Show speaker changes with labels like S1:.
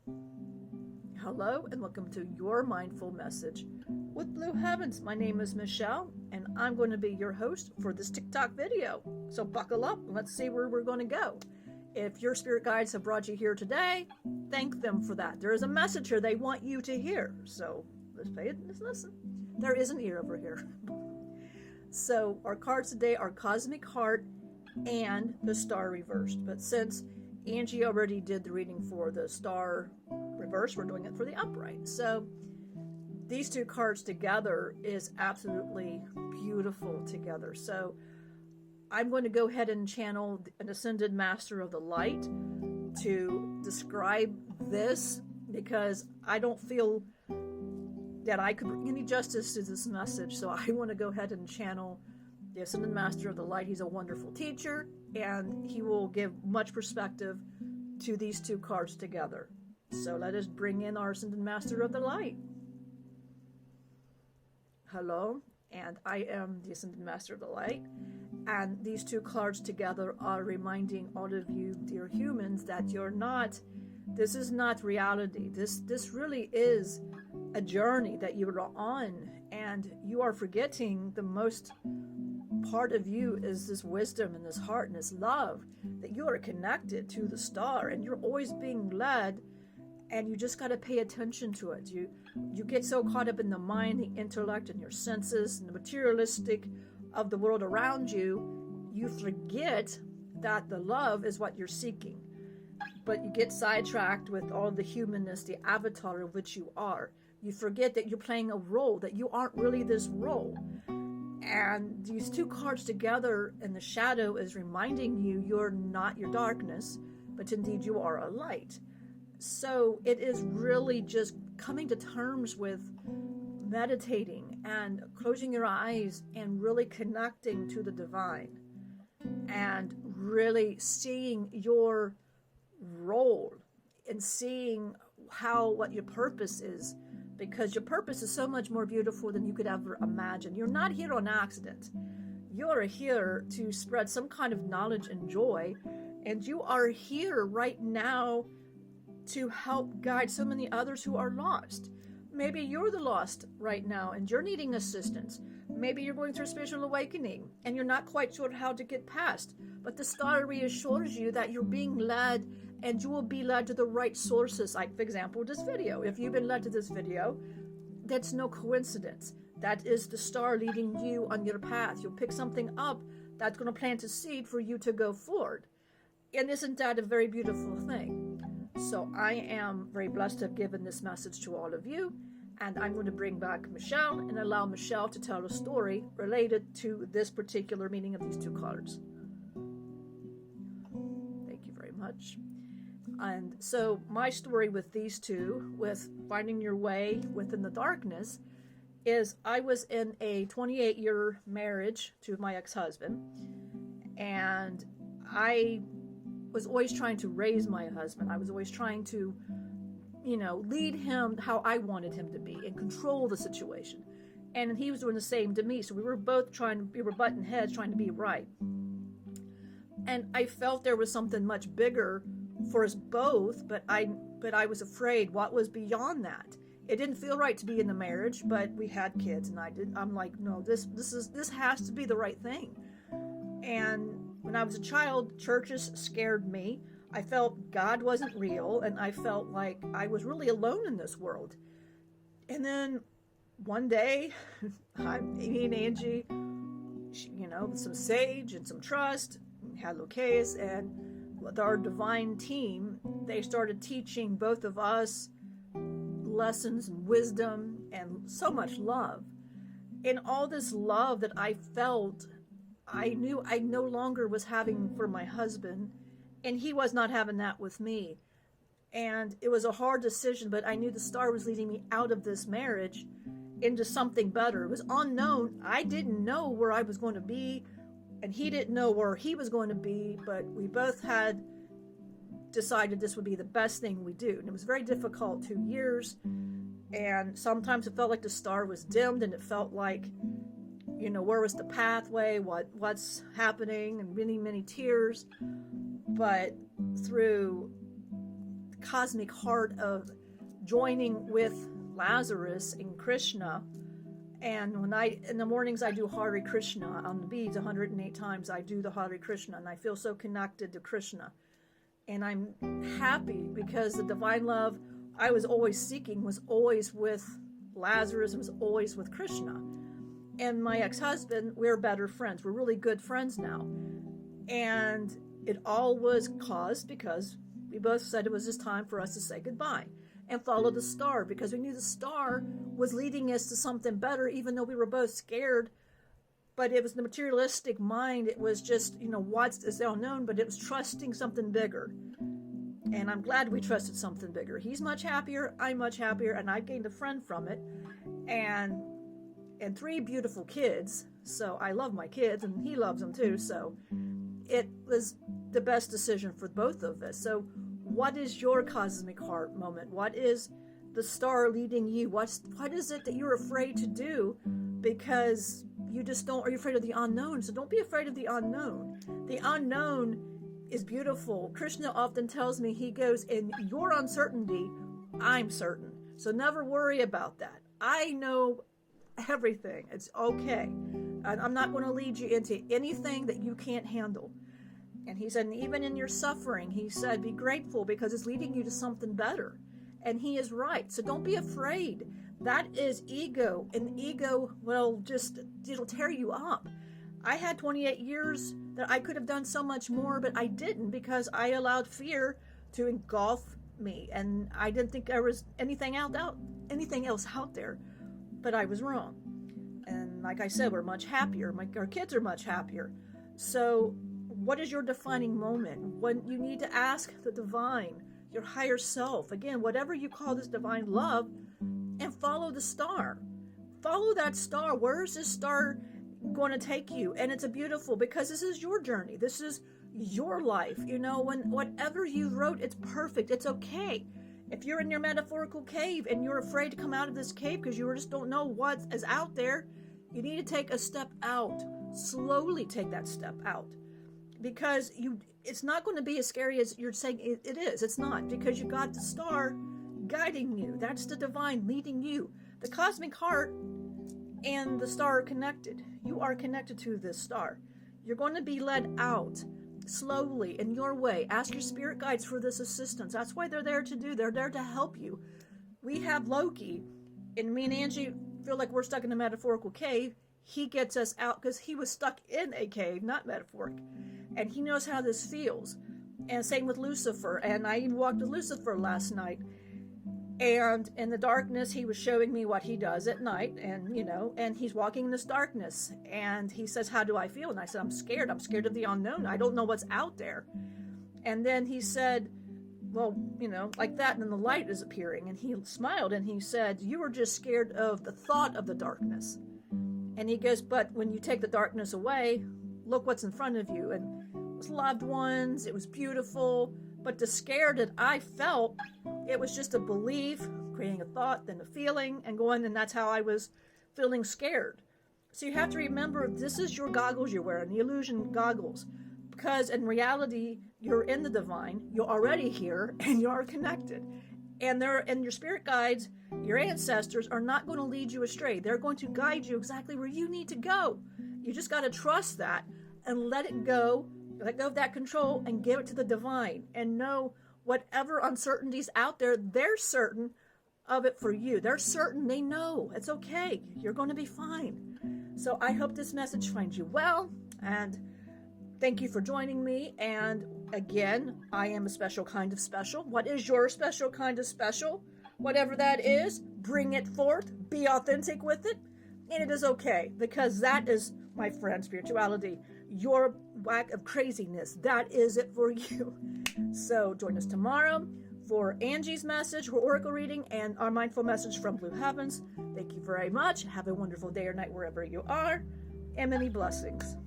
S1: Hello and welcome to Your Mindful Message with Blue Heavens. My name is Michelle and I'm going to be your host for this TikTok video. So buckle up and let's see where we're going to go. If your spirit guides have brought you here today, thank them for that. There is a message here they want you to hear. So let's pay it, let's listen. There is an ear over here. So our cards today are Cosmic Heart and the Star Reversed. But since Angie already did the reading for the Star Reverse, we're doing it for the upright. So these two cards together is absolutely beautiful together. So I'm going to go ahead and channel an Ascended Master of the Light to describe this, because I don't feel that I could bring any justice to this message. So I want to go ahead and channel the Ascended Master of the Light. He's a wonderful teacher and he will give much perspective to these two cards together. So let us bring in our Ascended Master of the Light. Hello, and I am the Ascended Master of the Light. And these two cards together are reminding all of you, dear humans, that this is not reality. This really is a journey that you are on, and you are forgetting the most part of you is this wisdom and this heart and this love, that you are connected to the star and you're always being led. And you just got to pay attention to it. You get so caught up in the mind, the intellect, and your senses, and the materialistic of the world around you, you forget that the love is what you're seeking. But you get sidetracked with all the humanness, the avatar of which you are. You forget that you're playing a role, that you aren't really this role. And these two cards together in the shadow is reminding you you're not your darkness, but indeed you are a light. So it is really just coming to terms with meditating and closing your eyes and really connecting to the divine and really seeing your role and seeing what your purpose is, because your purpose is so much more beautiful than you could ever imagine. You're not here on accident. You're here to spread some kind of knowledge and joy, and you are here right now to help guide so many others who are lost. Maybe you're the lost right now and you're needing assistance. Maybe you're going through a spiritual awakening and you're not quite sure how to get past. But the star reassures you that you're being led, and you will be led to the right sources. Like, for example, this video. If you've been led to this video, that's no coincidence. That is the star leading you on your path. You'll pick something up that's going to plant a seed for you to go forward. And isn't that a very beautiful thing? So I am very blessed to have given this message to all of you, and I'm going to bring back Michelle and allow Michelle to tell a story related to this particular meaning of these two cards. Thank you very much. And so my story with these two, with finding your way within the darkness, is I was in a 28-year marriage to my ex-husband, and I was always trying to raise my husband. I was always trying to, lead him how I wanted him to be and control the situation. And he was doing the same to me. So we were butting heads trying to be right. And I felt there was something much bigger for us both, but I was afraid what was beyond that. It didn't feel right to be in the marriage, but we had kids, and I'm like, no, this has to be the right thing. And when I was a child, churches scared me. I felt God wasn't real, and I felt like I was really alone in this world. And then one day, me and Angie, with some sage and some trust, had Locaeus, and with our divine team, they started teaching both of us lessons and wisdom and so much love. And all this love that I felt, I knew I no longer was having for my husband, and he was not having that with me. And it was a hard decision, but I knew the star was leading me out of this marriage into something better. It was unknown. I didn't know where I was going to be, and he didn't know where he was going to be, but we both had decided this would be the best thing we do. And it was very difficult 2 years, and sometimes it felt like the star was dimmed, and it felt like, where was the pathway, what's happening, and many, many tears. But through cosmic heart of joining with Lazarus and Krishna. And in the mornings I do Hare Krishna on the beads 108 times. I do the Hare Krishna, and I feel so connected to Krishna. And I'm happy because the divine love I was always seeking was always with Lazarus, and was always with Krishna. And my ex-husband, we're better friends. We're really good friends now. And it all was caused because we both said it was just time for us to say goodbye and follow the star, because we knew the star was leading us to something better, even though we were both scared. But it was the materialistic mind. It was just, what's is the unknown, but it was trusting something bigger. And I'm glad we trusted something bigger. He's much happier, I'm much happier, and I gained a friend from it. And 3 beautiful kids. So I love my kids, and he loves them too. So it was the best decision for both of us. So what is your cosmic heart moment? What is the star leading you? What is it that you're afraid to do because you just don't, are you afraid of the unknown? So don't be afraid of the unknown. The unknown is beautiful. Krishna often tells me, he goes, in your uncertainty, I'm certain. So never worry about that. I know everything. It's okay. And I'm not going to lead you into anything that you can't handle. And he said, and even in your suffering, he said, be grateful because it's leading you to something better. And he is right. So don't be afraid. That is ego. And ego will it'll tear you up. I had 28 years that I could have done so much more, but I didn't because I allowed fear to engulf me. And I didn't think there was anything else out there. But I was wrong. And like I said, we're much happier. Our kids are much happier. So what is your defining moment? When you need to ask the divine, your higher self, again, whatever you call this divine love, and follow the star. Follow that star. Where is this star going to take you? And it's beautiful because this is your journey. This is your life. When whatever you wrote, it's perfect. It's okay. If you're in your metaphorical cave and you're afraid to come out of this cave because you just don't know what is out there, you need to take a step out. Slowly take that step out. Because it's not going to be as scary as you're saying it is. It's not, because you got the star guiding you. That's the divine leading you. The cosmic heart and the star are connected. You are connected to this star. You're going to be led out slowly in your way. Ask your spirit guides for this assistance. That's why they're there They're there to help you. We have Loki, and me and Angie feel like we're stuck in a metaphorical cave. He gets us out because he was stuck in a cave, not metaphoric. And he knows how this feels. And same with Lucifer. And I even walked with Lucifer last night. And in the darkness, he was showing me what he does at night. And, and he's walking in this darkness. And he says, how do I feel? And I said, I'm scared. I'm scared of the unknown. I don't know what's out there. And then he said, well, like that. And then the light is appearing. And he smiled and he said, you were just scared of the thought of the darkness. And he goes, but when you take the darkness away, look what's in front of you. And it was loved ones. It was beautiful. But the scare that I felt, it was just a belief, creating a thought, then a feeling, and going, and that's how I was feeling scared. So you have to remember, this is your goggles you're wearing, the illusion goggles. Because in reality, you're in the divine, you're already here, and you are connected. And your spirit guides, your ancestors, are not going to lead you astray. They're going to guide you exactly where you need to go. You just got to trust that and let it go. Let go of that control and give it to the divine. And know whatever uncertainties out there, they're certain of it for you. They're certain. They know. It's okay. You're going to be fine. So I hope this message finds you well. And thank you for joining me. And again, I am a special kind of special. What is your special kind of special? Whatever that is, bring it forth. Be authentic with it. And it is okay, because that is, my friend, spirituality. Your whack of craziness, that is it for you. So join us tomorrow for Angie's message, her oracle reading, and our mindful message from Blue Heavens. Thank you very much. Have a wonderful day or night wherever you are, and many blessings.